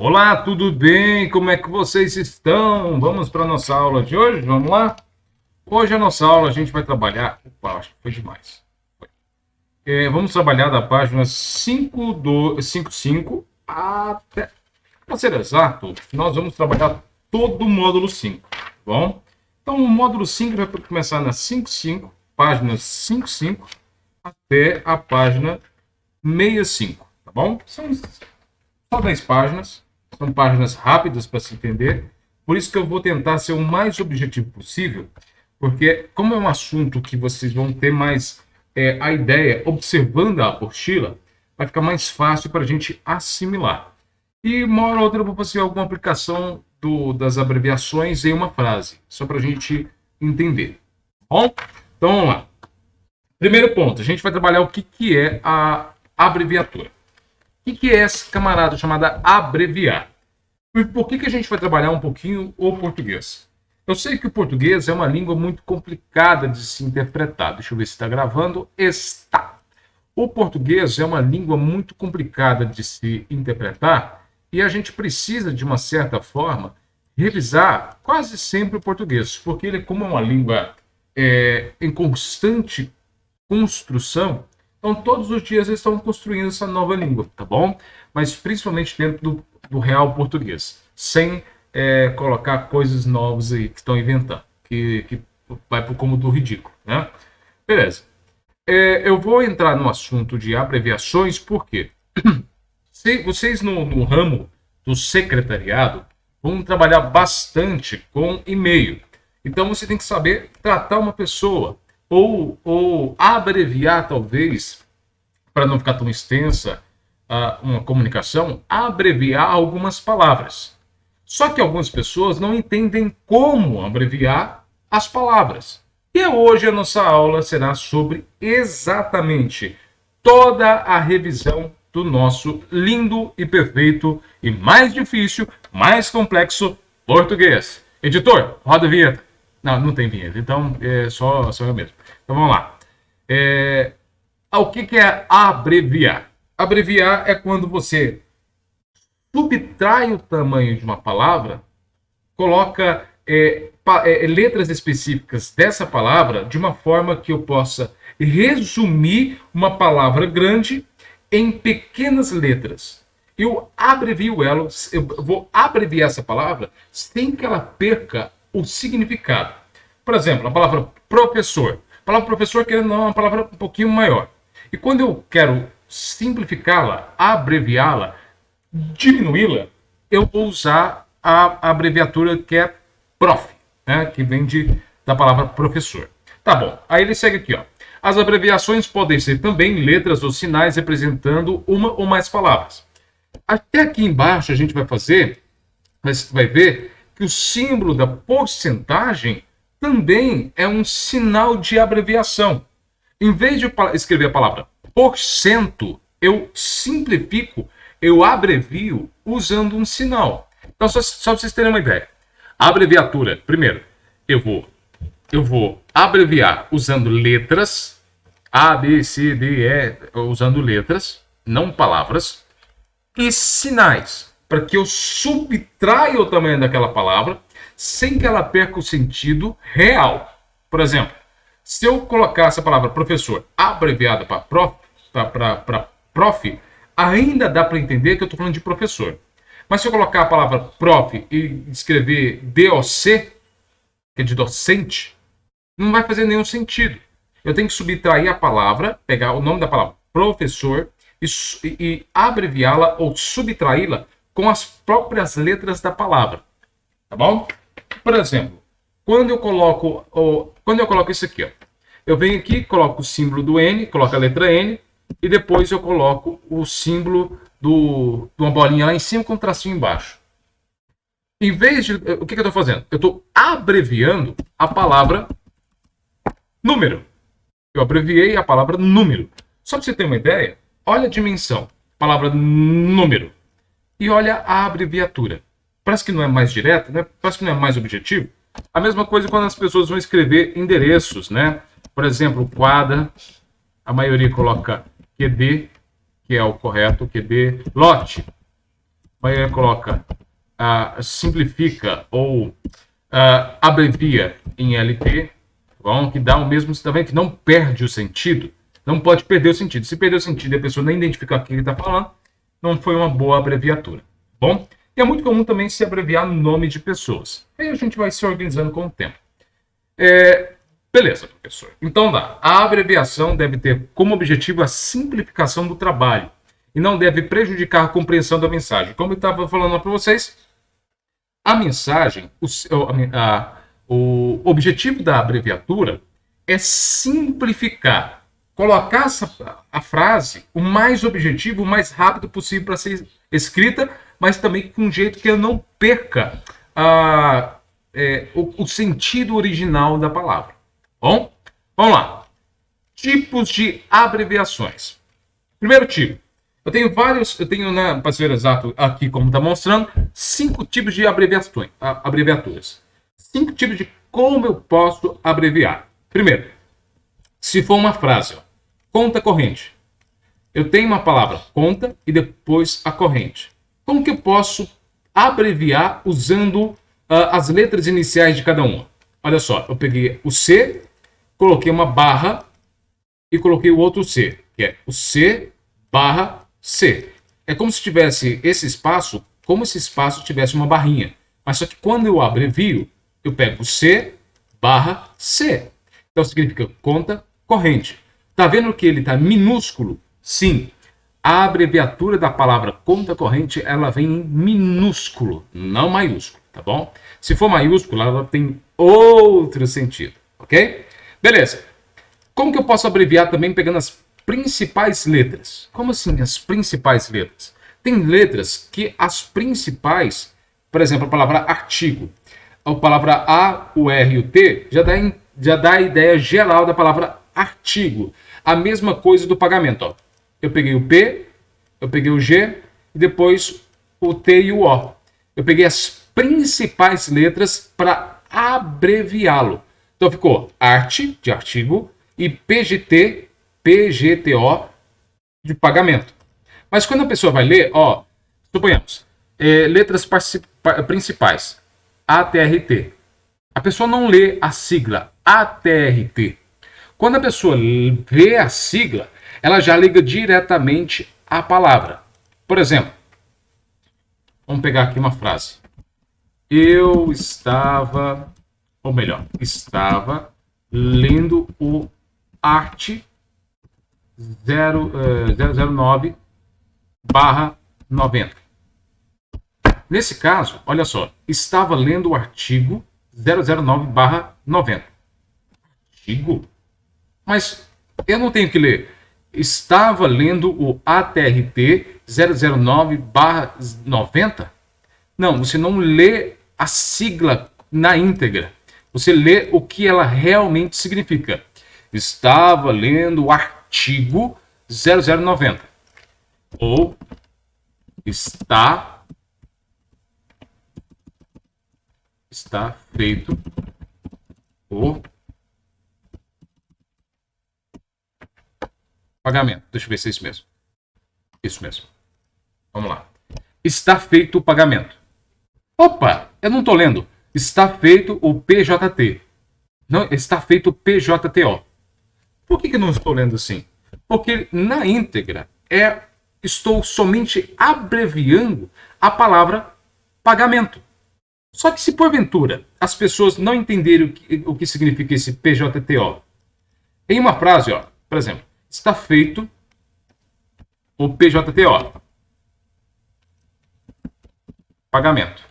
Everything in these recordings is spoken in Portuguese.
Olá, tudo bem? Como é que vocês estão? Vamos para a nossa aula de hoje? Vamos lá? Hoje a nossa aula a gente vai trabalhar. Opa, acho que foi demais. Vamos trabalhar da página 55 até. Para ser exato, nós vamos trabalhar todo o módulo 5, tá bom? Então, o módulo 5 vai começar na 55, página 55, até a página 65, tá bom? São só 10 páginas, são páginas rápidas para se entender, por isso que eu vou tentar ser o mais objetivo possível, porque como é um assunto que vocês vão ter mais a ideia, observando a apostila, vai ficar mais fácil para a gente assimilar. E uma hora ou outra eu vou fazer alguma aplicação das abreviações em uma frase, só para a gente entender. Bom, então vamos lá. Primeiro ponto, a gente vai trabalhar o que é a abreviatura. O que é esse camarada chamada abreviar? E por que a gente vai trabalhar um pouquinho o português? Eu sei que o português é uma língua muito complicada de se interpretar. Deixa eu ver se está gravando. Está. O português é uma língua muito complicada de se interpretar e a gente precisa, de uma certa forma, revisar quase sempre o português, porque ele, como é uma língua em constante construção, então todos os dias eles estão construindo essa nova língua, tá bom? Mas principalmente dentro do real português, sem colocar coisas novas aí que estão inventando, que vai para o cômodo do ridículo, né? Beleza. Eu vou entrar no assunto de abreviações, porque se vocês no ramo do secretariado vão trabalhar bastante com e-mail. Então você tem que saber tratar uma pessoa, ou abreviar, talvez, para não ficar tão extensa uma comunicação, abreviar algumas palavras. Só que algumas pessoas não entendem como abreviar as palavras. E hoje a nossa aula será sobre exatamente toda a revisão do nosso lindo e perfeito e mais difícil, mais complexo português. Editor, roda a vinheta. Não, não tem vinheta, então é só eu mesmo. Então vamos lá. O que é abreviar? Abreviar é quando você subtrai o tamanho de uma palavra, coloca letras específicas dessa palavra de uma forma que eu possa resumir uma palavra grande em pequenas letras. Eu abrevio ela, eu vou abreviar essa palavra sem que ela perca o significado. Por exemplo, a palavra professor. A palavra professor, querendo ou não, é uma palavra um pouquinho maior. E quando eu quero simplificá-la, abreviá-la, diminuí-la, eu vou usar a abreviatura que é prof, né, que vem da palavra professor. Tá bom, aí ele segue aqui, ó. As abreviações podem ser também letras ou sinais representando uma ou mais palavras. Até aqui embaixo a gente vai ver que o símbolo da porcentagem também é um sinal de abreviação. Em vez de escrever a palavra porcento, eu simplifico, eu abrevio usando um sinal. Então, só para vocês terem uma ideia. A abreviatura, primeiro, eu vou abreviar usando letras, A, B, C, D, E, usando letras, não palavras, e sinais, para que eu subtraia o tamanho daquela palavra sem que ela perca o sentido real. Por exemplo, se eu colocar essa palavra professor abreviada para prof, ainda dá para entender que eu estou falando de professor. Mas se eu colocar a palavra prof e escrever DOC, que é de docente, não vai fazer nenhum sentido. Eu tenho que subtrair a palavra, pegar o nome da palavra professor e abreviá-la ou subtraí-la com as próprias letras da palavra. Tá bom? Por exemplo, quando eu coloco isso aqui, ó, eu venho aqui, coloco o símbolo do N, coloco a letra N, e depois eu coloco o símbolo de uma bolinha lá em cima com um tracinho embaixo. Em vez de... O que eu estou fazendo? Eu estou abreviando a palavra número. Eu abreviei a palavra número. Só para você ter uma ideia, olha a dimensão. Palavra número. E olha a abreviatura. Parece que não é mais direto, né? Parece que não é mais objetivo. A mesma coisa quando as pessoas vão escrever endereços, né? Por exemplo, quadra, a maioria coloca QD, que é o correto, QD, lote. maioria coloca simplifica ou abrevia em LT, bom, que dá o mesmo, você tá vendo que não perde o sentido, não pode perder o sentido. Se perder o sentido e a pessoa nem identificar o que ele está falando, não foi uma boa abreviatura, bom? E é muito comum também se abreviar no nome de pessoas. Aí a gente vai se organizando com o tempo. Beleza, professor. Então a abreviação deve ter como objetivo a simplificação do trabalho e não deve prejudicar a compreensão da mensagem. Como eu estava falando para vocês, a mensagem, o objetivo da abreviatura é simplificar, colocar a frase o mais objetivo, o mais rápido possível para ser escrita, mas também com um jeito que ela não perca o sentido original da palavra. Bom, vamos lá. Tipos de abreviações. Primeiro tipo. Eu tenho na parceiro exato aqui, como está mostrando, 5 tipos de abreviaturas. 5 tipos de como eu posso abreviar. Primeiro, se for uma frase, conta corrente. Eu tenho uma palavra, conta, e depois a corrente. Como que eu posso abreviar usando as letras iniciais de cada uma? Olha só, eu peguei o C, coloquei uma barra e coloquei o outro C, que é o C barra C. É como se tivesse esse espaço, como se esse espaço tivesse uma barrinha. Mas só que quando eu abrevio, eu pego C barra C. Então significa conta corrente. Tá vendo que ele está minúsculo? Sim. A abreviatura da palavra conta corrente, ela vem em minúsculo, não maiúsculo, tá bom? Se for maiúsculo, ela tem outro sentido, ok? Beleza. Como que eu posso abreviar também pegando as principais letras? Como assim as principais letras? Tem letras que as principais, por exemplo, a palavra artigo, a palavra A, o R e o T, já dá a ideia geral da palavra artigo. A mesma coisa do pagamento, ó. Eu peguei o P, eu peguei o G e depois o T e o O. Eu peguei as principais letras para abreviá-lo. Então ficou arte, de artigo, e PGT, PGTO, de pagamento. Mas quando a pessoa vai ler, ó, suponhamos, letras principais, ATRT. A pessoa não lê a sigla ATRT. Quando a pessoa vê a sigla, ela já liga diretamente à palavra. Por exemplo, vamos pegar aqui uma frase. Eu estava, ou melhor, estava lendo o Arte 009/90. Nesse caso, olha só, estava lendo o artigo 009/90. Artigo? Mas eu não tenho que ler. Estava lendo o ATRT 009/90? Não, você não lê a sigla na íntegra. Você lê o que ela realmente significa. Estava lendo o artigo 0090. Ou está feito o pagamento. Deixa eu ver se é isso mesmo. Isso mesmo. Vamos lá. Está feito o pagamento. Opa, eu não estou lendo. Está feito o PJT. Não, está feito o PJTO. Por que eu não estou lendo assim? Porque na íntegra estou somente abreviando a pagamento. Só que se porventura as pessoas não entenderem o que significa esse PJTO, em uma frase, ó, por exemplo, está feito o PJTO. Pagamento.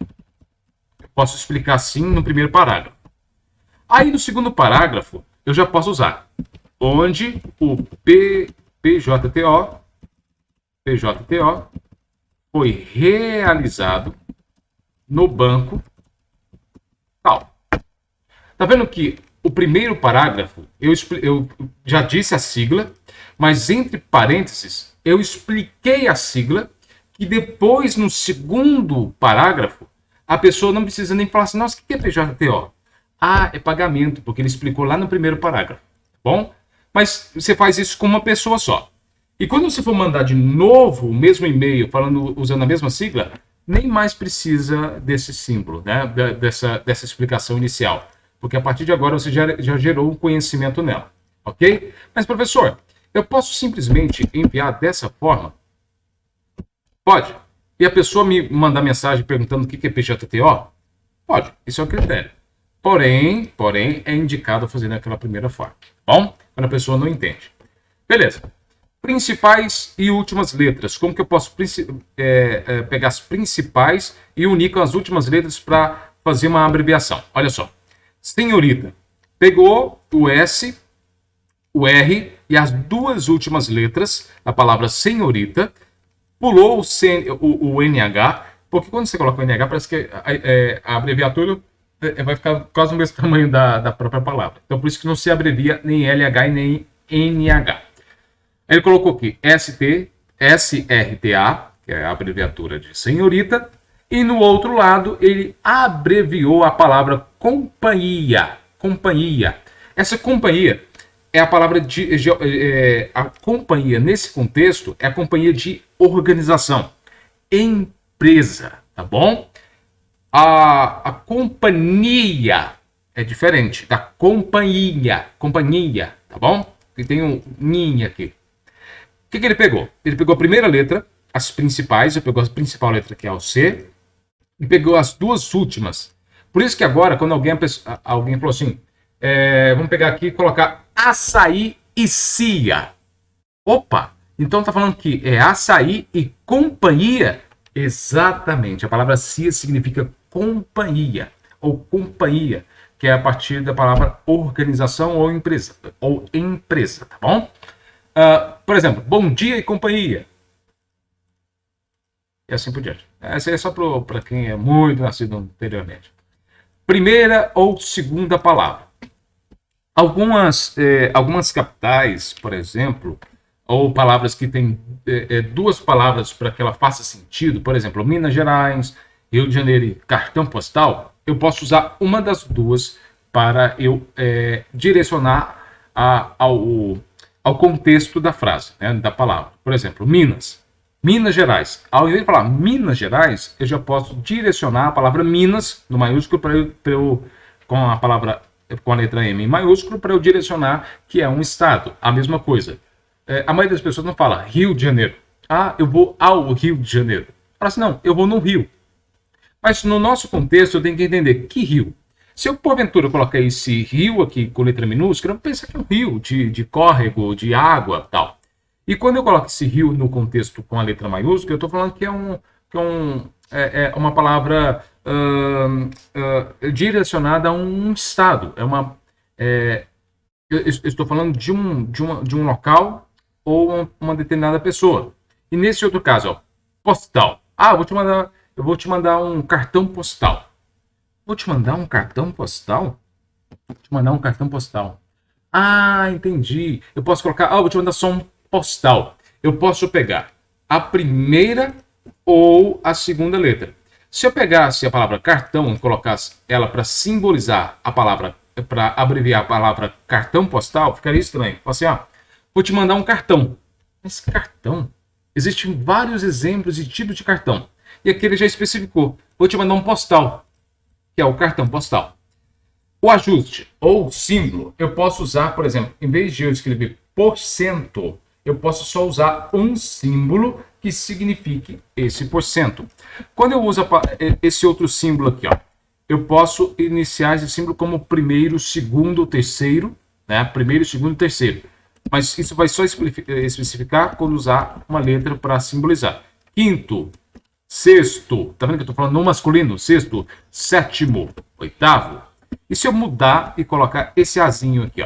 Eu posso explicar assim no primeiro parágrafo. Aí no segundo parágrafo, eu já posso usar. Onde o PJTO foi realizado no banco tal. Tá vendo que o primeiro parágrafo, eu já disse a sigla, mas entre parênteses, eu expliquei a sigla, que depois, no segundo parágrafo, a pessoa não precisa nem falar assim, nossa, o que é PJTO? Ah, é pagamento, porque ele explicou lá no primeiro parágrafo. Bom? Mas você faz isso com uma pessoa só. E quando você for mandar de novo o mesmo e-mail, usando a mesma sigla, nem mais precisa desse símbolo, né? Dessa explicação inicial, porque a partir de agora você já gerou um conhecimento nela, ok? Mas, professor, eu posso simplesmente enviar dessa forma? Pode. E a pessoa me mandar mensagem perguntando o que é PJTO? Pode, isso é o critério. Porém, é indicado fazer daquela primeira forma, bom? Quando a pessoa não entende. Beleza. Principais e últimas letras. Como que eu posso pegar as principais e unir com as últimas letras para fazer uma abreviação? Olha só. Senhorita. Pegou o S, o R e as duas últimas letras da palavra senhorita, pulou o NH, porque quando você coloca o NH, parece que a abreviatura vai ficar quase o mesmo tamanho da própria palavra. Então, por isso que não se abrevia nem LH e nem NH. Ele colocou aqui SRTA, que é a abreviatura de senhorita, e no outro lado ele abreviou a palavra companhia. Companhia. Essa companhia é a palavra a companhia, nesse contexto, é a companhia de organização, empresa, tá bom? A companhia é diferente da companhia, tá bom? E tem um ninho aqui. O que ele pegou? Ele pegou a primeira letra, as principais, ele pegou a principal letra, que é o C, e pegou as duas últimas. Por isso que agora, quando alguém falou assim, vamos pegar aqui e colocar açaí e cia. Opa! Então tá falando que é açaí e companhia? Exatamente. A palavra cia significa companhia, ou companhia, que é a partir da palavra organização ou empresa, tá bom? Por exemplo, bom dia e companhia. E assim por diante. Essa é só para quem é muito nascido anteriormente. Primeira ou segunda palavra. Algumas capitais, por exemplo, ou palavras que têm duas palavras para que ela faça sentido, por exemplo, Minas Gerais, Rio de Janeiro e cartão postal, eu posso usar uma das duas para eu direcionar ao contexto da frase, né, da palavra. Por exemplo, Minas Gerais. Ao invés de falar Minas Gerais, eu já posso direcionar a palavra Minas, no maiúsculo, com a letra M em maiúsculo, para eu direcionar que é um estado. A mesma coisa. A maioria das pessoas não fala Rio de Janeiro. Eu vou ao Rio de Janeiro. Fala assim, não, eu vou no Rio. Mas no nosso contexto, eu tenho que entender que rio. Se eu, porventura, colocar esse rio aqui com letra minúscula, eu penso que é um rio de córrego, de água, tal. E quando eu coloco esse rio no contexto com a letra maiúscula, eu estou falando que é uma palavra direcionada a um estado. Eu estou falando de um local ou uma determinada pessoa. E nesse outro caso, ó, postal. Eu vou te mandar um cartão postal. Vou te mandar um cartão postal? Vou te mandar um cartão postal. Entendi. Eu posso colocar, vou te mandar só um postal. Eu posso pegar a primeira ou a segunda letra. Se eu pegasse a palavra cartão e colocasse ela para simbolizar a palavra, para abreviar a palavra cartão postal, ficaria estranho. Assim, vou te mandar um cartão. Mas cartão? Existem vários exemplos e tipos de cartão. E aqui ele já especificou. Vou te mandar um postal, que é o cartão postal. O ajuste ou símbolo, eu posso usar, por exemplo, em vez de eu escrever porcento, eu posso só usar um símbolo que signifique esse porcento. Quando eu uso esse outro símbolo aqui, eu posso iniciar esse símbolo como primeiro, segundo, terceiro, né? Primeiro, segundo, terceiro. Mas isso vai só especificar quando usar uma letra para simbolizar. Quinto, sexto, tá vendo que eu estou falando no masculino? Sexto, sétimo, oitavo. E se eu mudar e colocar esse azinho aqui,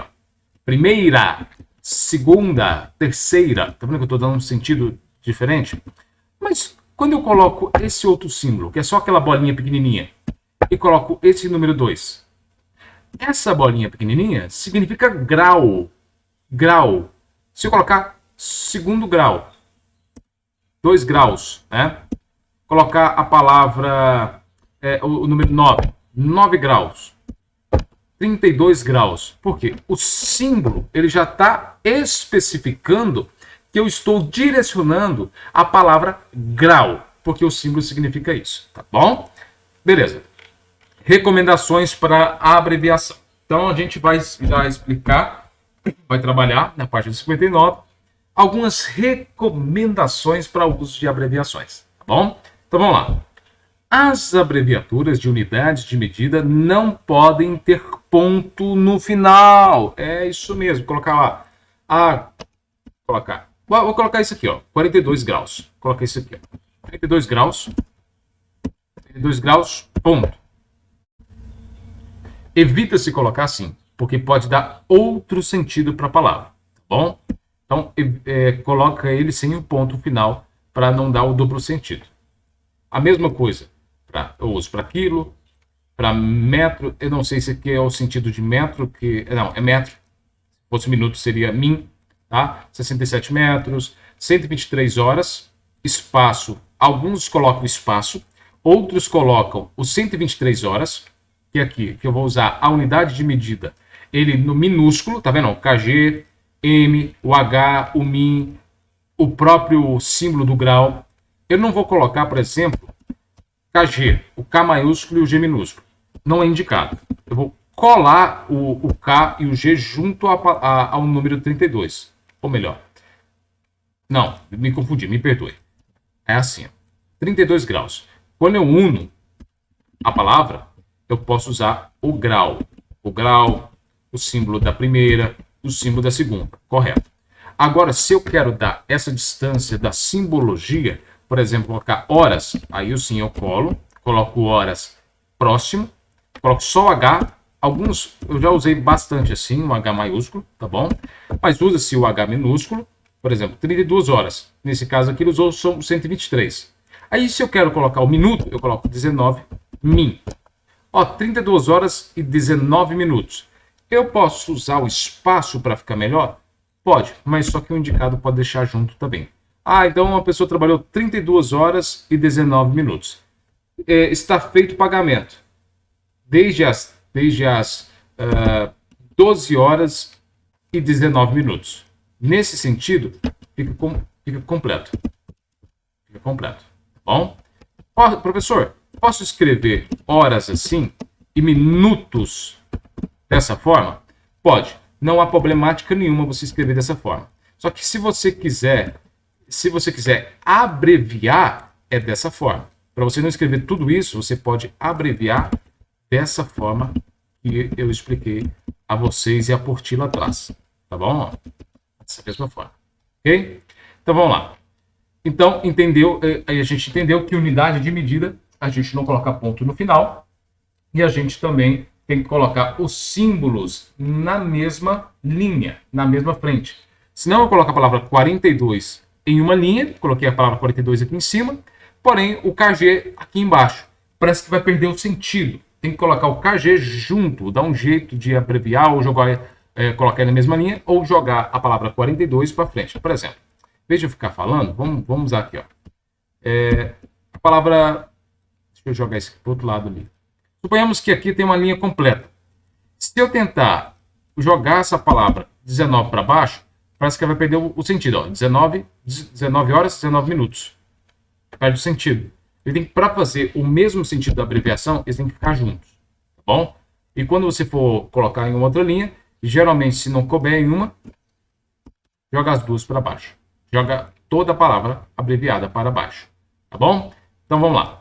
primeira, segunda, terceira, tá vendo que eu estou dando um sentido diferente? Mas quando eu coloco esse outro símbolo, que é só aquela bolinha pequenininha, e coloco esse número 2, essa bolinha pequenininha significa grau. Grau. Se eu colocar segundo grau, 2 graus, né? Colocar a palavra, o número 9 graus, 32 graus. Por quê? O símbolo ele já está especificando que eu estou direcionando a palavra grau. porque o símbolo significa isso, tá bom? Beleza. Recomendações para a abreviação. Então, a gente vai já explicar, vai trabalhar na página 59, algumas recomendações para o uso de abreviações, tá bom? Então, vamos lá. As abreviaturas de unidades de medida não podem ter ponto no final. É isso mesmo, colocar lá. Vou colocar isso aqui, ó, 42 graus. Coloca isso aqui, ó. 42 graus. 42 graus, ponto. Evita-se colocar assim, porque pode dar outro sentido para a palavra, tá bom? Então, coloca ele sem o ponto final para não dar o duplo sentido. A mesma coisa, eu uso para quilo, para metro, eu não sei se aqui é o sentido de metro, não, é metro. Se fosse minuto seria min, tá? 67 metros, 123 horas, espaço, alguns colocam espaço, outros colocam os 123 horas, que aqui, que eu vou usar a unidade de medida, ele no minúsculo, tá vendo? O kg, m, o h, o min, o próprio símbolo do grau. Eu não vou colocar, por exemplo, kg, o k maiúsculo e o g minúsculo. Não é indicado. Eu vou colar o k e o g junto ao número 32. Ou melhor, não, me confundi, me perdoe. É assim, ó, 32 graus. Quando eu uno a palavra, eu posso usar o grau, o símbolo da primeira, o símbolo da segunda, correto? Agora, se eu quero dar essa distância da simbologia, por exemplo, colocar horas, aí sim eu coloco horas próximo, coloco só o H, alguns eu já usei bastante assim, um H maiúsculo, tá bom? Mas usa-se o H minúsculo, por exemplo, 32 horas, nesse caso aqui ele usou 123. Aí se eu quero colocar o minuto, eu coloco 19 min. Ó, 32 horas e 19 minutos. Eu posso usar o espaço para ficar melhor? Pode, mas só que o indicado pode deixar junto também. Então uma pessoa trabalhou 32 horas e 19 minutos. Está feito o pagamento. Desde as 12 horas e 19 minutos. Nesse sentido, fica completo. Fica completo. Tá bom? Professor, posso escrever horas assim e minutos dessa forma? Pode. Não há problemática nenhuma você escrever dessa forma. Só que se você quiser abreviar, é dessa forma. Para você não escrever tudo isso, você pode abreviar dessa forma que eu expliquei a vocês e a Portila atrás. Tá bom? Dessa mesma forma. Ok? Então vamos lá. Então, a gente entendeu que unidade de medida, a gente não coloca ponto no final, e a gente também tem que colocar os símbolos na mesma linha, na mesma frente. Senão eu coloco a palavra 42 em uma linha, coloquei a palavra 42 aqui em cima, porém o KG aqui embaixo. Parece que vai perder o sentido. Tem que colocar o KG junto, dar um jeito de abreviar ou colocar na mesma linha, ou jogar a palavra 42 para frente. Por exemplo, em vez de eu ficar falando, vamos usar aqui, ó. A palavra... Deixa eu jogar isso aqui para o outro lado ali. Suponhamos que aqui tem uma linha completa. Se eu tentar jogar essa palavra 19 para baixo, parece que vai perder o sentido. Ó. 19 horas e 19 minutos. Perde o sentido. Para fazer o mesmo sentido da abreviação, eles têm que ficar juntos. Tá bom? E quando você for colocar em uma outra linha, geralmente, se não couber em uma, joga as duas para baixo. Joga toda a palavra abreviada para baixo. Tá bom? Então vamos lá.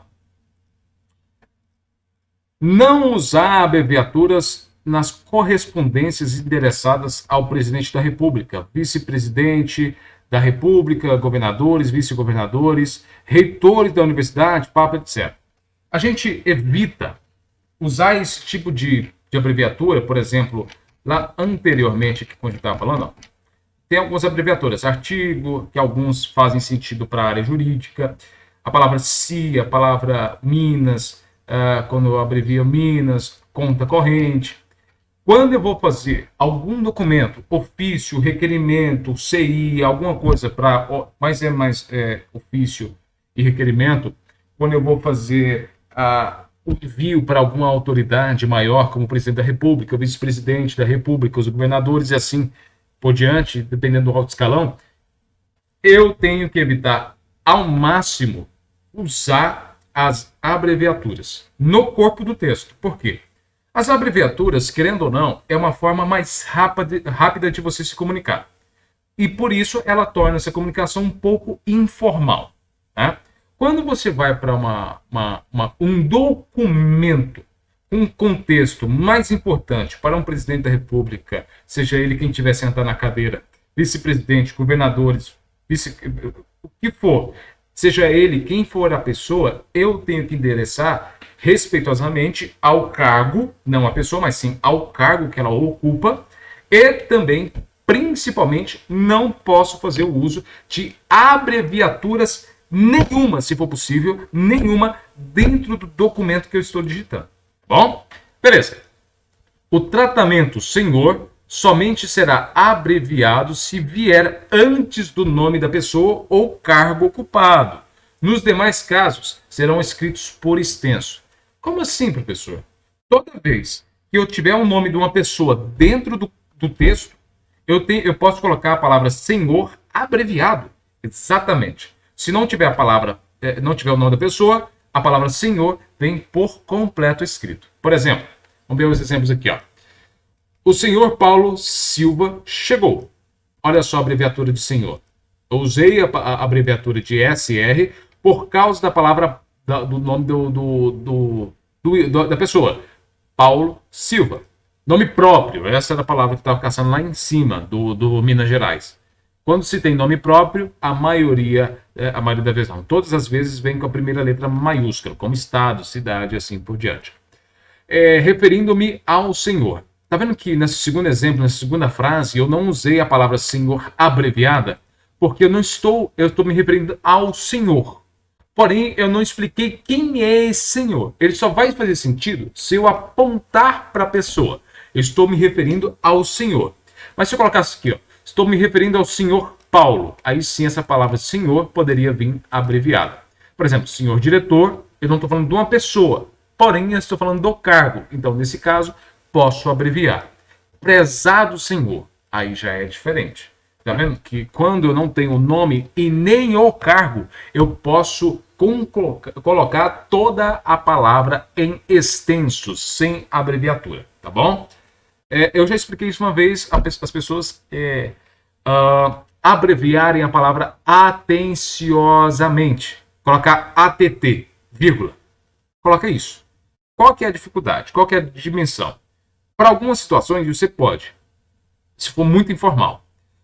Não usar abreviaturas nas correspondências endereçadas ao presidente da República, vice-presidente da República, governadores, vice-governadores, reitores da universidade, etc. A gente evita usar esse tipo de abreviatura, por exemplo, lá anteriormente, que quando a gente estava falando, ó, tem algumas abreviaturas, artigo, que alguns fazem sentido para a área jurídica, a palavra se, a palavra Minas, quando eu abrevio Minas, conta corrente. Quando eu vou fazer algum documento, ofício, requerimento, CI, alguma coisa mais ofício e requerimento, quando eu vou fazer o envio para alguma autoridade maior, como o presidente da República, o vice-presidente da República, os governadores e assim por diante, dependendo do alto escalão, eu tenho que evitar ao máximo usar as abreviaturas no corpo do texto. Por quê? As abreviaturas, querendo ou não, é uma forma mais rápida de você se comunicar. E por isso ela torna essa comunicação um pouco informal. Tá? Quando você vai para um documento, um contexto mais importante para um presidente da República, seja ele quem estiver sentado na cadeira, vice-presidente, governadores, o que for, seja ele quem for a pessoa, eu tenho que endereçar respeitosamente ao cargo, não à pessoa, mas sim ao cargo que ela ocupa, e também, principalmente, não posso fazer o uso de abreviaturas nenhuma, se for possível, nenhuma dentro do documento que eu estou digitando. Bom, beleza. O tratamento senhor somente será abreviado se vier antes do nome da pessoa ou cargo ocupado. Nos demais casos, serão escritos por extenso. Como assim, professor? Toda vez que eu tiver o nome de uma pessoa dentro do texto, eu posso colocar a palavra senhor abreviado. Exatamente. Se não tiver a palavra, não tiver o nome da pessoa, a palavra senhor vem por completo escrito. Por exemplo, vamos ver os exemplos aqui, ó. O senhor Paulo Silva chegou. Olha só a abreviatura de senhor. Eu usei a abreviatura de SR por causa da palavra, do nome da pessoa. Paulo Silva. Nome próprio. Essa era a palavra que estava caçando lá em cima do Minas Gerais. Quando se tem nome próprio, a maioria das vezes não. Todas as vezes vem com a primeira letra maiúscula, como estado, cidade, assim por diante. Referindo-me ao senhor. Tá vendo que nesse segundo exemplo, nessa segunda frase, eu não usei a palavra senhor abreviada, porque eu estou me referindo ao senhor. Porém, eu não expliquei quem é esse senhor. Ele só vai fazer sentido se eu apontar para a pessoa. Eu estou me referindo ao senhor. Mas se eu colocasse aqui, ó, estou me referindo ao senhor Paulo, aí sim essa palavra senhor poderia vir abreviada. Por exemplo, senhor diretor, eu não estou falando de uma pessoa, porém eu estou falando do cargo. Então, nesse caso, posso abreviar. Prezado senhor, aí já é diferente. Tá vendo que quando eu não tenho o nome e nem o cargo, eu posso colocar toda a palavra em extenso, sem abreviatura, tá bom? Eu já expliquei isso uma vez, as pessoas abreviarem a palavra atenciosamente. Colocar ATT, vírgula. Coloca isso. Qual que é a dificuldade? Qual que é a dimensão? Para algumas situações você pode, se for muito informal.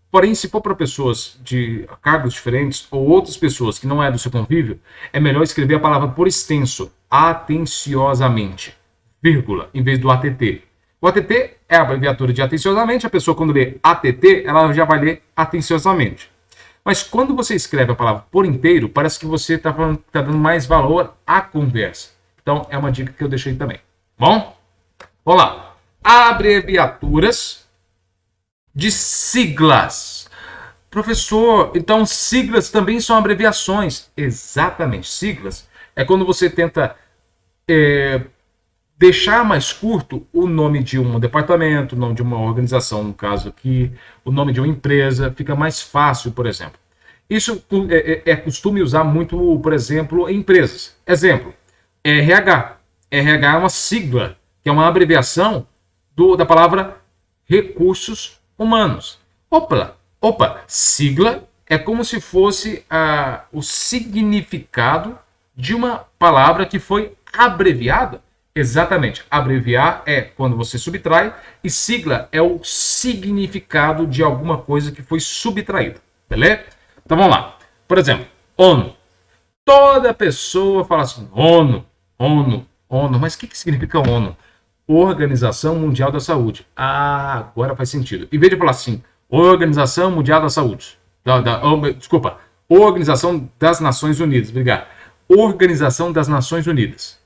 Porém, se for para pessoas de cargos diferentes ou outras pessoas que não é do seu convívio, é melhor escrever a palavra por extenso, atenciosamente, vírgula, em vez do ATT. O ATT é a abreviatura de atenciosamente, a pessoa quando lê ATT, ela já vai ler atenciosamente. Mas quando você escreve a palavra por inteiro, parece que você está dando mais valor à conversa. Então, é uma dica que eu deixei também. Bom? Vamos lá. Abreviaturas de siglas. Professor, então siglas também são abreviações. Exatamente. Siglas é quando você tenta deixar mais curto o nome de um departamento, o nome de uma organização, no caso aqui, o nome de uma empresa, fica mais fácil, por exemplo. Isso é costume usar muito, por exemplo, em empresas. Exemplo, RH. RH é uma sigla, que é uma abreviação da palavra recursos humanos. Opa, sigla é como se fosse o significado de uma palavra que foi abreviada. Exatamente. Abreviar é quando você subtrai e sigla é o significado de alguma coisa que foi subtraída. Beleza? Então vamos lá. Por exemplo, ONU. Toda pessoa fala assim, ONU. Mas o que significa ONU? Organização Mundial da Saúde. Agora faz sentido. Em vez de falar assim, Organização Mundial da Saúde. Desculpa. Organização das Nações Unidas. Obrigado. Organização das Nações Unidas.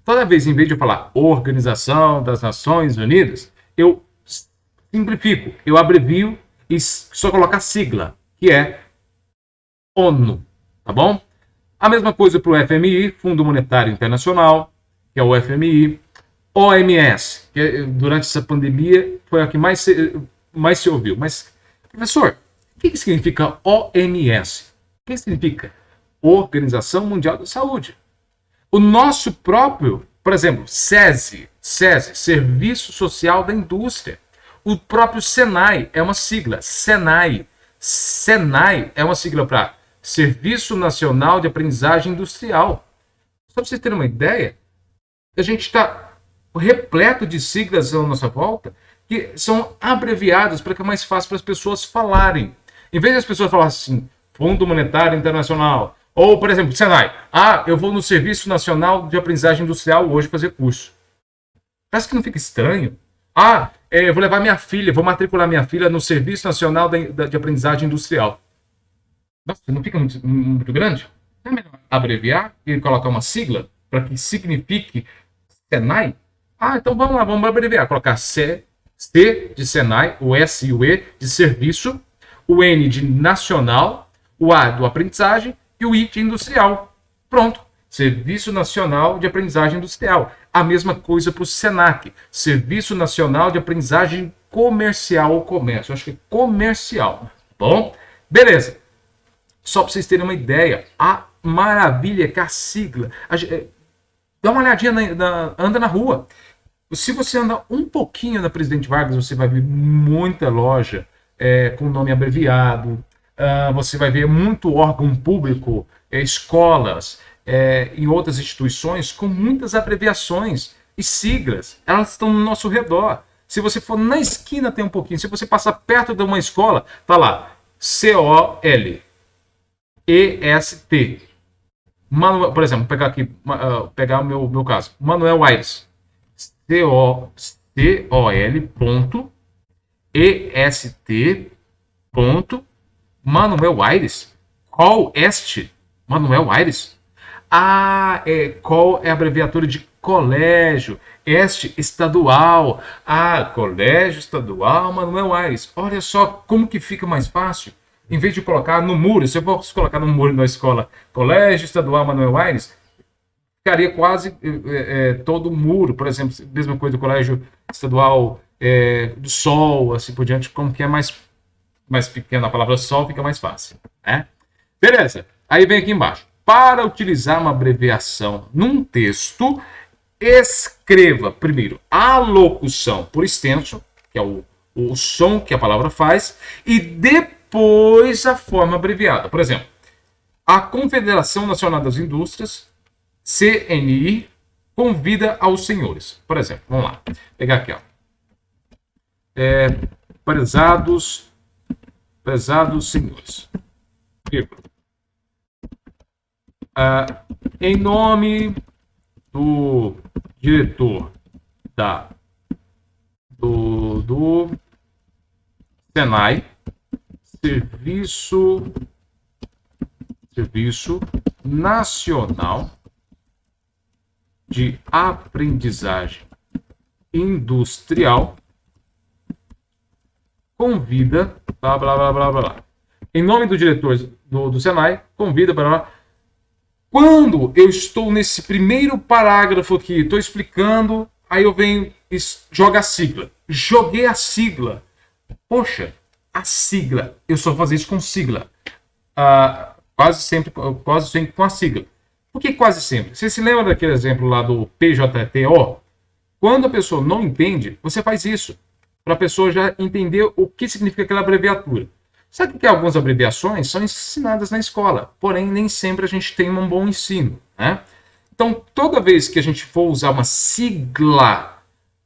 Toda vez, em vez de eu falar Organização das Nações Unidas, eu simplifico, eu abrevio e só colocar a sigla, que é ONU, tá bom? A mesma coisa para o FMI, Fundo Monetário Internacional, que é o FMI, OMS, que durante essa pandemia foi a que mais se ouviu. Mas, professor, o que significa OMS? O que significa Organização Mundial da Saúde. O nosso próprio, por exemplo, SESI, Serviço Social da Indústria. O próprio SENAI é uma sigla, SENAI. SENAI é uma sigla para Serviço Nacional de Aprendizagem Industrial. Só para vocês terem uma ideia, a gente está repleto de siglas à nossa volta que são abreviadas para que é mais fácil para as pessoas falarem. Em vez das pessoas falarem assim, Fundo Monetário Internacional, ou, por exemplo, SENAI, eu vou no Serviço Nacional de Aprendizagem Industrial hoje fazer curso. Parece que não fica estranho? Eu vou levar minha filha, vou matricular minha filha no Serviço Nacional de Aprendizagem Industrial. Nossa, não fica muito grande? Não é melhor abreviar e colocar uma sigla para que signifique SENAI? Então vamos lá, vamos abreviar. Colocar C de SENAI, o S e o E de serviço, o N de nacional, o A do aprendizagem e o I de industrial. Pronto. Serviço Nacional de Aprendizagem Industrial. A mesma coisa para o SENAC. Serviço Nacional de Aprendizagem Comercial ou Comércio. Eu acho que é comercial. Bom, beleza. Só para vocês terem uma ideia, a maravilha que a sigla... Dá uma olhadinha, anda na rua. Se você andar um pouquinho na Presidente Vargas, você vai ver muita loja com nome abreviado. Você vai ver muito órgão público, escolas, em outras instituições com muitas abreviações e siglas. Elas estão no nosso redor. Se você for na esquina, tem um pouquinho. Se você passar perto de uma escola, tá lá. COL-EST. Manuel, por exemplo, pegar o meu caso. Manuel Aires. COL.EST. Manuel Aires. Qual este? Manuel Aires? Qual é a abreviatura de colégio? Este estadual. Colégio estadual Manuel Aires. Olha só como que fica mais fácil. Em vez de colocar no muro, se eu fosse colocar no muro na escola, Colégio Estadual Manuel Aires, ficaria quase todo o muro. Por exemplo, mesma coisa do Colégio Estadual do Sol, assim por diante, como que é mais pequena a palavra Sol, fica mais fácil. Né? Beleza. Aí vem aqui embaixo. Para utilizar uma abreviação num texto, escreva primeiro a locução por extenso, que é o som que a palavra faz, e depois a forma abreviada. Por exemplo, a Confederação Nacional das Indústrias, CNI, convida aos senhores. Por exemplo, vamos lá. Vou pegar aqui, prezados senhores. Em nome do diretor do SENAI, Serviço Nacional de Aprendizagem Industrial, convida, blá, blá, blá, blá, blá. Em nome do diretor do SENAI, convida, blá, blá. Quando eu estou nesse primeiro parágrafo aqui, estou explicando, aí eu venho e jogo a sigla. Joguei a sigla. Poxa, a sigla. Eu só fazia isso com sigla. Quase sempre com a sigla. Por que quase sempre? Você se lembra daquele exemplo lá do PJTO? Quando a pessoa não entende, você faz isso. Para a pessoa já entender o que significa aquela abreviatura. Sabe que algumas abreviações são ensinadas na escola, porém nem sempre a gente tem um bom ensino, né? Então, toda vez que a gente for usar uma sigla,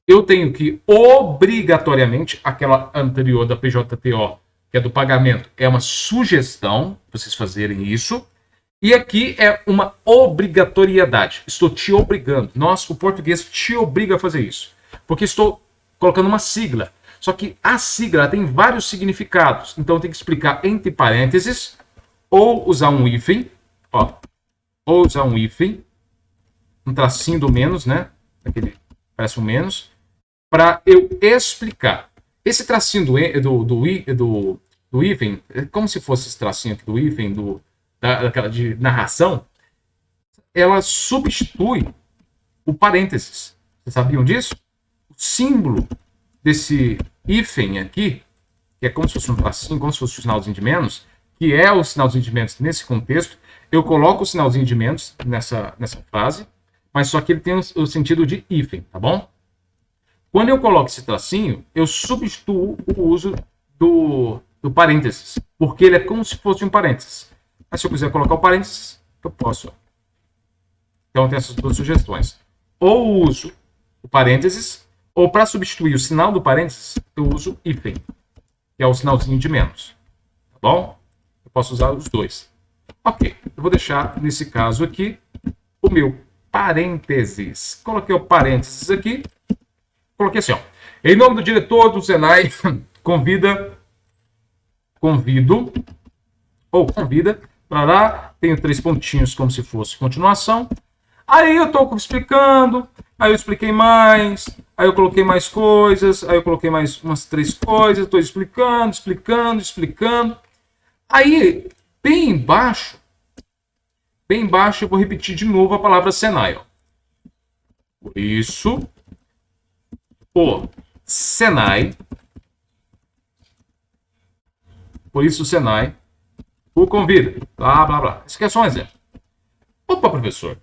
eu tenho que obrigatoriamente, aquela anterior da PJTO, que é do pagamento, é uma sugestão para vocês fazerem isso, e aqui é uma obrigatoriedade. Estou te obrigando. O português te obriga a fazer isso, porque estou colocando uma sigla. Só que a sigla tem vários significados. Então tem que explicar entre parênteses, ou usar um hífen, ou usar um hífen, um tracinho do menos, né? Aquele parece um menos, para eu explicar. Esse tracinho do hífen, é como se fosse esse tracinho aqui do hífen, daquela de narração, ela substitui o parênteses. Vocês sabiam disso? O símbolo desse hífen aqui, que é como se fosse um tracinho, como se fosse o sinalzinho de menos, que é o sinalzinho de menos nesse contexto, eu coloco o sinalzinho de menos nessa frase, mas só que ele tem o sentido de hífen, tá bom? Quando eu coloco esse tracinho, eu substituo o uso do parênteses, porque ele é como se fosse um parênteses. Mas se eu quiser colocar o parênteses, eu posso. Então tem essas duas sugestões. Ou uso o parênteses, ou para substituir o sinal do parênteses, eu uso hífen, que é o sinalzinho de menos. Tá bom? Eu posso usar os dois. Ok, eu vou deixar, nesse caso aqui, o meu parênteses. Coloquei o parênteses aqui. Coloquei assim, ó. Em nome do diretor do Senai, convida, para lá, tenho 3 pontinhos como se fosse continuação. Aí eu estou explicando, aí eu expliquei mais, aí eu coloquei mais coisas, aí eu coloquei mais umas 3 coisas, estou explicando. Aí, bem embaixo, eu vou repetir de novo a palavra Senai. Ó. Por isso, o Senai, o convida, blá, blá, blá. Isso aqui é só um exemplo. Opa, professor,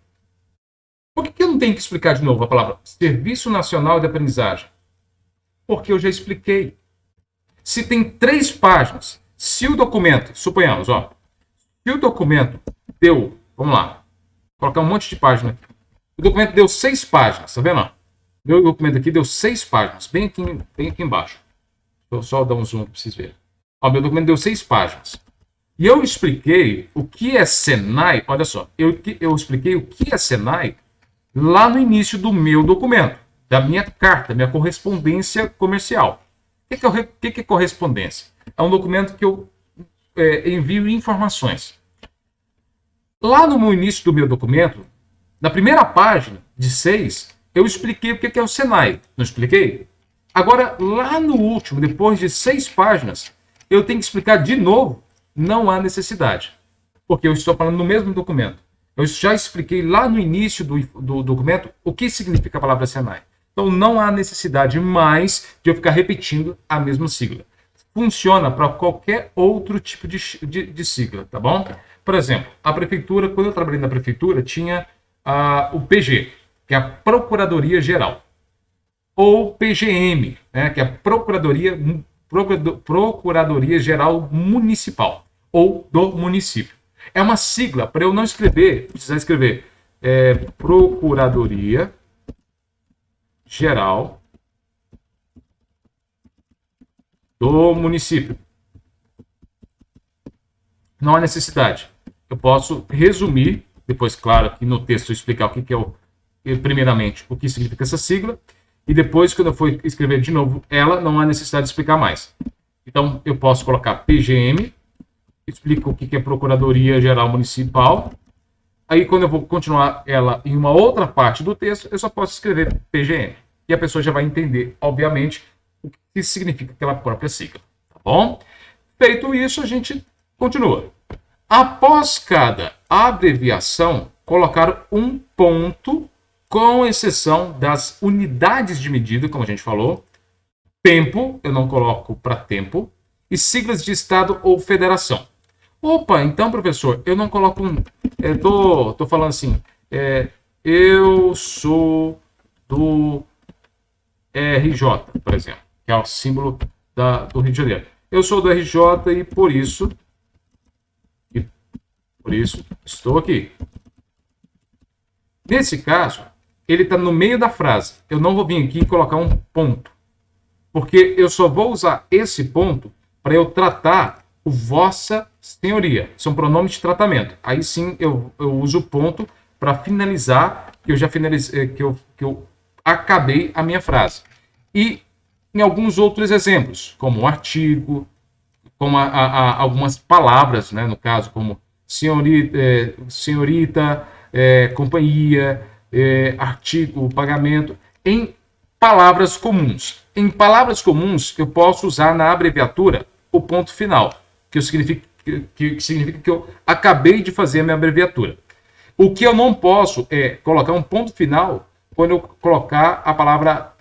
por que eu não tenho que explicar de novo a palavra Serviço Nacional de Aprendizagem? Porque eu já expliquei. Se tem 3 páginas, se o documento, suponhamos, ó, se o documento deu, vamos lá, vou colocar um monte de página aqui. O documento deu 6 páginas, tá vendo? Ó? Meu documento aqui deu 6 páginas, bem aqui embaixo. Vou só dar um zoom para vocês verem. Ó, meu documento deu 6 páginas. E eu expliquei o que é Senai, olha só, eu expliquei o que é Senai lá no início do meu documento, da minha carta, minha correspondência comercial. O que é correspondência? É um documento que eu envio informações. Lá no início do meu documento, na primeira página de 6, eu expliquei o que é o Senai. Não expliquei? Agora, lá no último, depois de 6 páginas, eu tenho que explicar de novo. Não há necessidade. Porque eu estou falando no mesmo documento. Eu já expliquei lá no início do documento o que significa a palavra Senai. Então, não há necessidade mais de eu ficar repetindo a mesma sigla. Funciona para qualquer outro tipo de sigla, tá bom? Por exemplo, a prefeitura, quando eu trabalhei na prefeitura, tinha o PG, que é a Procuradoria Geral. Ou PGM, né, que é a Procuradoria Geral Municipal, ou do município. É uma sigla para eu não precisar escrever Procuradoria Geral do município. Não há necessidade. Eu posso resumir, depois, claro, aqui no texto eu explicar o que é primeiramente, o que significa essa sigla, e depois, quando eu for escrever de novo ela, não há necessidade de explicar mais. Então, eu posso colocar PGM, explico o que é Procuradoria Geral Municipal. Aí, quando eu vou continuar ela em uma outra parte do texto, eu só posso escrever PGM. E a pessoa já vai entender, obviamente, o que significa aquela própria sigla. Tá bom? Feito isso, a gente continua. Após cada abreviação, colocar um ponto, com exceção das unidades de medida, como a gente falou. Tempo, eu não coloco para tempo. E siglas de estado ou federação. Opa, então, professor, eu não coloco tô falando assim, eu sou do RJ, por exemplo, que é o símbolo do Rio de Janeiro. Eu sou do RJ e por isso estou aqui. Nesse caso, ele está no meio da frase. Eu não vou vir aqui e colocar um ponto, porque eu só vou usar esse ponto para eu tratar o vossa senhoria. São pronomes de tratamento. Aí sim eu uso o ponto para finalizar, que eu já finalizei, que eu acabei a minha frase. E em alguns outros exemplos, como um artigo, como algumas palavras, né, no caso, como senhorita, companhia, artigo, pagamento, em palavras comuns. Em palavras comuns, eu posso usar na abreviatura o ponto final, que significa que eu acabei de fazer a minha abreviatura. O que eu não posso é colocar um ponto final quando eu colocar a palavra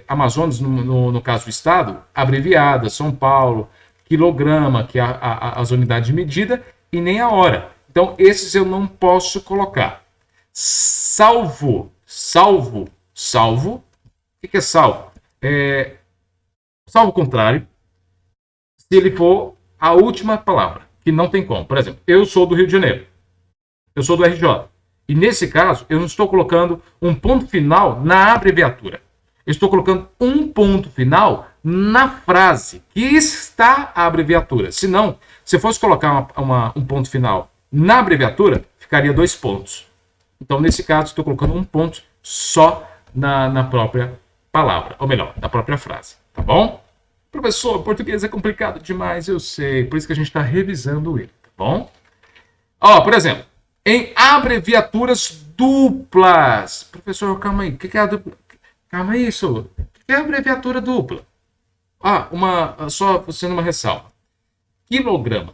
Amazonas, no caso do estado, abreviada, São Paulo, quilograma, que é as unidades de medida, e nem a hora. Então, esses eu não posso colocar. Salvo. O que é salvo? Salvo contrário, se ele for a última palavra, que não tem como. Por exemplo, eu sou do Rio de Janeiro. Eu sou do RJ. E nesse caso, eu não estou colocando um ponto final na abreviatura. Eu estou colocando um ponto final na frase que está a abreviatura. Se não, se eu fosse colocar um ponto final na abreviatura, ficaria 2 pontos. Então, nesse caso, estou colocando um ponto só na própria palavra. Ou melhor, na própria frase. Tá bom? Professor, português é complicado demais, eu sei. Por isso que a gente está revisando ele. Tá bom? Por exemplo, em abreviaturas duplas. Professor, calma aí. O que é a dupla? Calma aí, senhor. O que é a abreviatura dupla? Só sendo uma ressalva. Quilograma.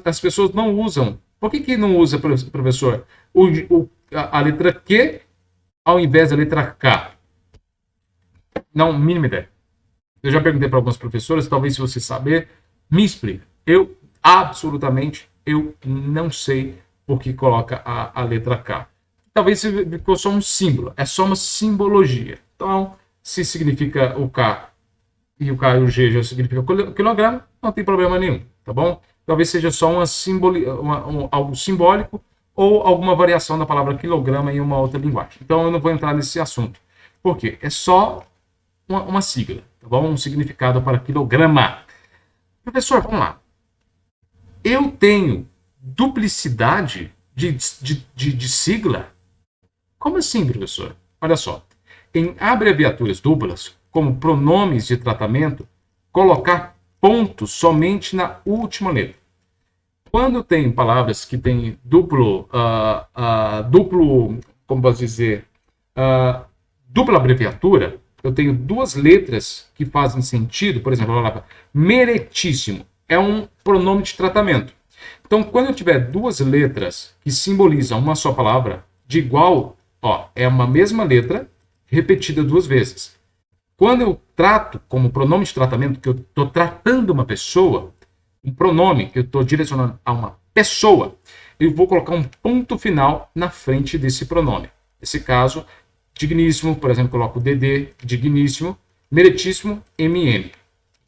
As pessoas não usam. Por que não usa, professor, a letra Q ao invés da letra K? Não, mínima ideia. Eu já perguntei para algumas professoras, talvez se você saber, me explica. Eu não sei por que coloca a letra K. Talvez ficou só um símbolo, é só uma simbologia. Então, se significa o K e o K e o G já significa quilograma, não tem problema nenhum, tá bom? Talvez seja só algo simbólico ou alguma variação da palavra quilograma em uma outra linguagem. Então, eu não vou entrar nesse assunto. Por quê? É só uma sigla, tá bom? Um significado para quilograma. Professor, vamos lá. Eu tenho duplicidade de sigla? Como assim, professor? Olha só. Em abreviaturas duplas, como pronomes de tratamento, colocar ponto somente na última letra. Quando tem palavras que têm duplo, como posso dizer, dupla abreviatura, eu tenho 2 letras que fazem sentido. Por exemplo, a palavra meritíssimo é um pronome de tratamento. Então, quando eu tiver 2 letras que simbolizam uma só palavra, de igual, é uma mesma letra repetida 2 vezes. Quando eu trato como pronome de tratamento, que eu estou tratando uma pessoa, um pronome que eu estou direcionando a uma pessoa, eu vou colocar um ponto final na frente desse pronome. Nesse caso, digníssimo, por exemplo, coloco DD, digníssimo, meritíssimo, MN.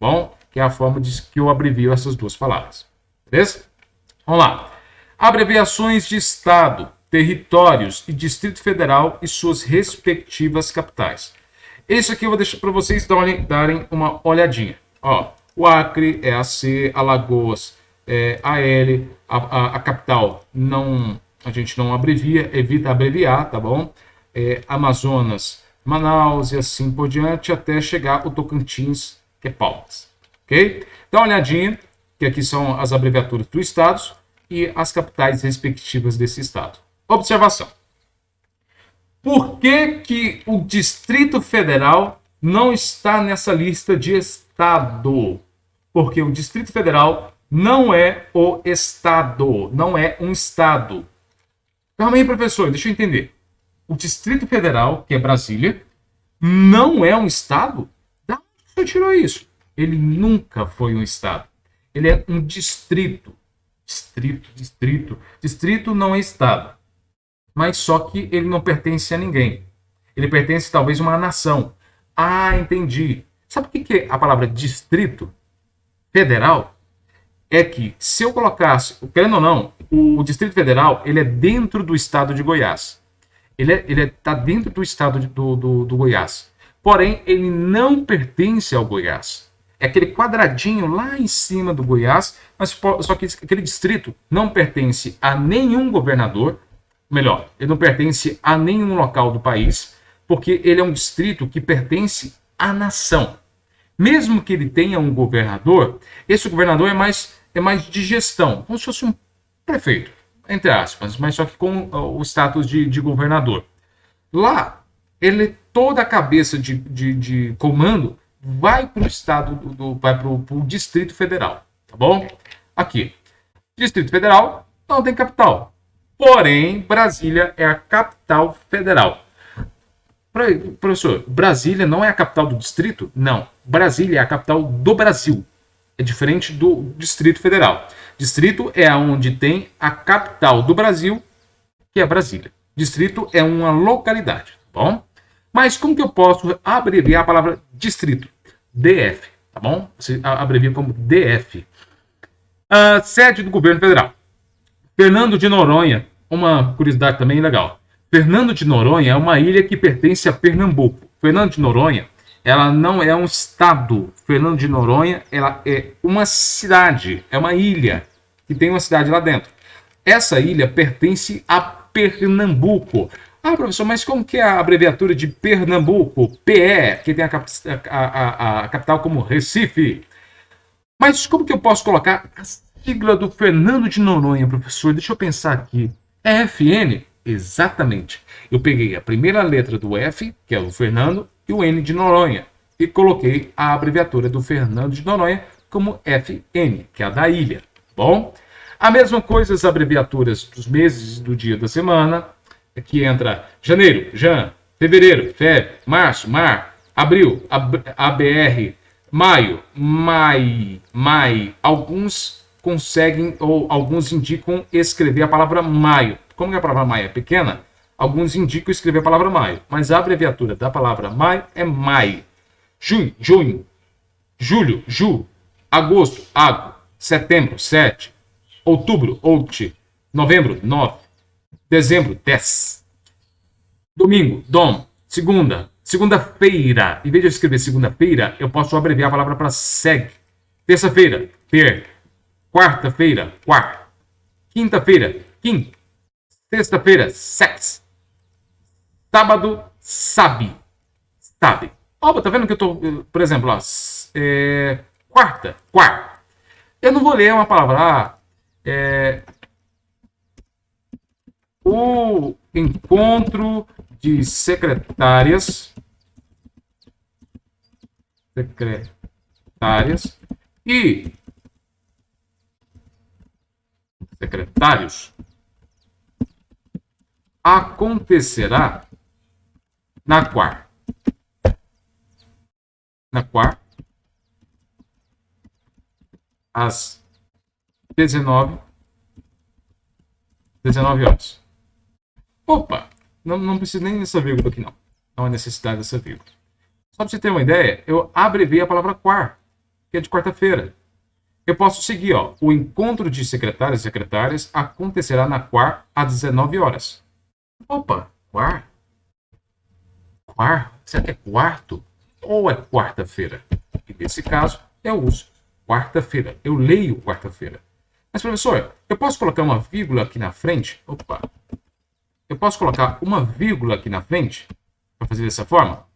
Bom, que é a forma que eu abrevio essas 2 palavras. Beleza? Vamos lá. Abreviações de Estado, territórios e Distrito Federal e suas respectivas capitais. Esse aqui eu vou deixar para vocês darem uma olhadinha. O Acre é AC, Alagoas é AL, a capital a gente não abrevia, evita abreviar, tá bom? Amazonas, Manaus e assim por diante, até chegar o Tocantins, que é Palmas. Ok? Dá uma olhadinha, que aqui são as abreviaturas dos estados e as capitais respectivas desse estado. Observação. Por que o Distrito Federal não está nessa lista de estado? Porque o Distrito Federal não é o estado, não é um estado. Calma aí, professor, deixa eu entender. O Distrito Federal, que é Brasília, não é um estado? Da onde você tirou isso? Ele nunca foi um estado. Ele é um distrito. Distrito não é estado. Mas só que ele não pertence a ninguém. Ele pertence talvez a uma nação. Entendi. Sabe o que é a palavra Distrito Federal? É que se eu colocasse, querendo ou não, o Distrito Federal, ele é dentro do estado de Goiás. Ele está dentro do estado do Goiás. Porém, ele não pertence ao Goiás. É aquele quadradinho lá em cima do Goiás, mas só que aquele distrito não pertence a nenhum governador. Melhor, ele não pertence a nenhum local do país, porque ele é um distrito que pertence à nação. Mesmo que ele tenha um governador, esse governador é mais de gestão, como se fosse um prefeito, entre aspas, mas só que com o status de governador. Lá, toda a cabeça de comando vai para o estado, vai para o Distrito Federal, tá bom? Aqui, Distrito Federal não tem capital, porém, Brasília é a capital federal. Professor, Brasília não é a capital do distrito? Não, Brasília é a capital do Brasil. É diferente do Distrito Federal. Distrito é onde tem a capital do Brasil, que é Brasília. Distrito é uma localidade, tá bom? Mas como que eu posso abreviar a palavra distrito? DF, tá bom? Você abrevia como DF. Sede do governo federal. Fernando de Noronha, uma curiosidade também legal. Fernando de Noronha é uma ilha que pertence a Pernambuco. Fernando de Noronha, ela não é um estado. Fernando de Noronha, ela é uma cidade, é uma ilha que tem uma cidade lá dentro. Essa ilha pertence a Pernambuco. Ah, professor, mas como que é a abreviatura de Pernambuco? PE, que tem a capital como Recife. Mas como que eu posso colocar a sigla do Fernando de Noronha, professor? Deixa eu pensar aqui. É FN? Exatamente. Eu peguei a primeira letra do F, que é o Fernando, e o N de Noronha. E coloquei a abreviatura do Fernando de Noronha como FN, que é a da ilha. Bom? A mesma coisa as abreviaturas dos meses do dia da semana, que entra janeiro, Jan, fevereiro, Feb, março, Mar, abril, ABR, maio, Mai. Alguns conseguem ou alguns indicam escrever a palavra maio. Como que a palavra maio é pequena, alguns indicam escrever a palavra maio, mas a abreviatura da palavra maio é mai. Junho, julho, ju, agosto, ago, setembro, sete, outubro, out, novembro, nove, dezembro, 10. Domingo, dom. Segunda-feira. Em vez de eu escrever segunda-feira, eu posso abreviar a palavra para seg. Terça-feira, ter. Quarta-feira, quar. Quinta-feira, quim. Sexta-feira, sex. Sábado, sabe. Ó, tá vendo que eu tô, por exemplo, ó, quarta, quar. Eu não vou ler uma palavra. O encontro de secretárias e secretários acontecerá na quar, às 19 horas. Opa, não preciso nem dessa vírgula aqui, não. Não há necessidade dessa vírgula. Só para você ter uma ideia, eu abreviei a palavra quar, que é de quarta-feira. Eu posso seguir, ó. O encontro de secretários e secretárias acontecerá na quar às 19 horas. Opa, quar? Será que é quarto? Ou é quarta-feira? E nesse caso, eu uso quarta-feira. Eu leio quarta-feira. Mas, professor, eu posso colocar uma vírgula aqui na frente? Opa! Eu posso colocar uma vírgula aqui na frente para fazer dessa forma?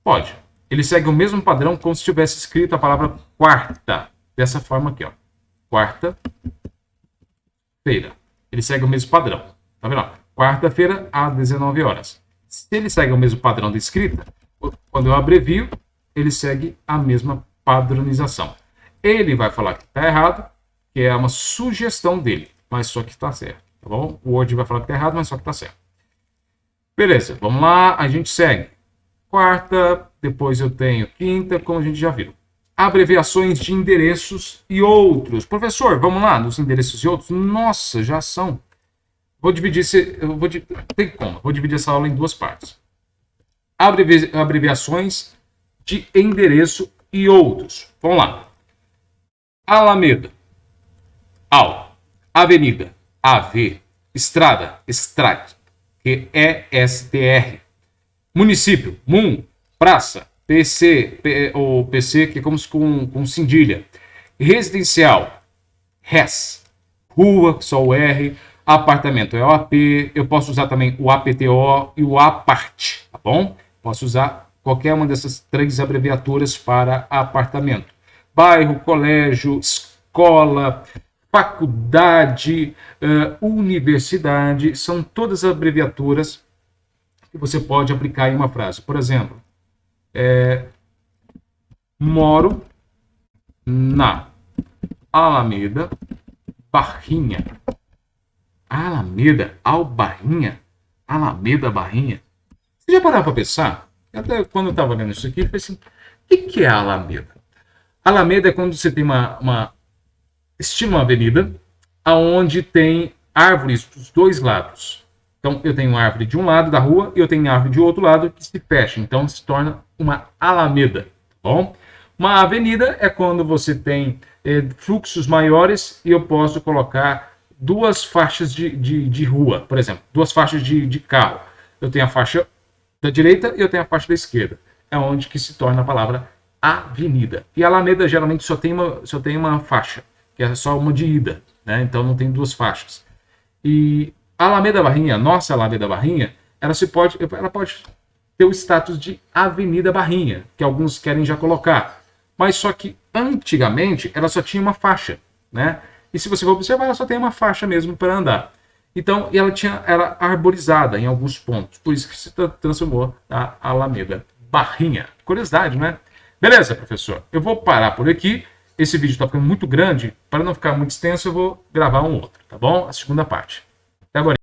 Pode. Ele segue o mesmo padrão como se tivesse escrito a palavra quarta. Dessa forma aqui, ó. Quarta-feira. Ele segue o mesmo padrão. Tá vendo? Quarta-feira, às 19 horas. Se ele segue o mesmo padrão de escrita, quando eu abrevio, ele segue a mesma padronização. Ele vai falar que está errado, que é uma sugestão dele, mas só que está certo. Tá bom? O Word vai falar que está errado, mas só que está certo. Beleza, vamos lá, a gente segue. Quarta, depois eu tenho quinta, como a gente já viu. Abreviações de endereços e outros. Professor, vamos lá, nos endereços e outros? Nossa, já são. Vou dividir Vou dividir essa aula em duas partes. Abreviações de endereço e outros. Vamos lá. Alameda. Avenida. AV. Estrada. Estrade. ESTR. Município. MUN. Praça. PC. Ou PC, que é como se com cindilha. Residencial. RES. Rua, só o R. Apartamento é o AP. Eu posso usar também o APTO e o APART. Tá bom? Posso usar qualquer uma dessas três abreviaturas para apartamento. Bairro, colégio, escola, faculdade, universidade, são todas abreviaturas que você pode aplicar em uma frase. Por exemplo, moro na Alameda Barrinha. Alameda, Albarrinha, Alameda Barrinha. Você já parou para pensar? Até quando eu estava lendo isso aqui, eu falei assim, o que é a Alameda? Alameda é quando você tem uma estilo uma avenida, aonde tem árvores dos dois lados. Então, eu tenho árvore de um lado da rua e eu tenho árvore de outro lado que se fecha. Então, se torna uma alameda. Tá bom? Uma avenida é quando você tem fluxos maiores e eu posso colocar duas faixas de rua, por exemplo, duas faixas de carro. Eu tenho a faixa da direita e eu tenho a faixa da esquerda. É onde que se torna a palavra avenida. E a alameda geralmente só tem uma faixa, que é só uma de ida, né? Então não tem duas faixas. E a Alameda Barrinha, nossa Alameda Barrinha, ela pode ter o status de Avenida Barrinha, que alguns querem já colocar. Mas só que antigamente ela só tinha uma faixa, né? E se você for observar, ela só tem uma faixa mesmo para andar. Então, ela era arborizada em alguns pontos, por isso que se transformou na Alameda Barrinha. Curiosidade, né? Beleza, professor. Eu vou parar por aqui. Esse vídeo está ficando muito grande. Para não ficar muito extenso, eu vou gravar um outro, tá bom? A segunda parte. Até agora.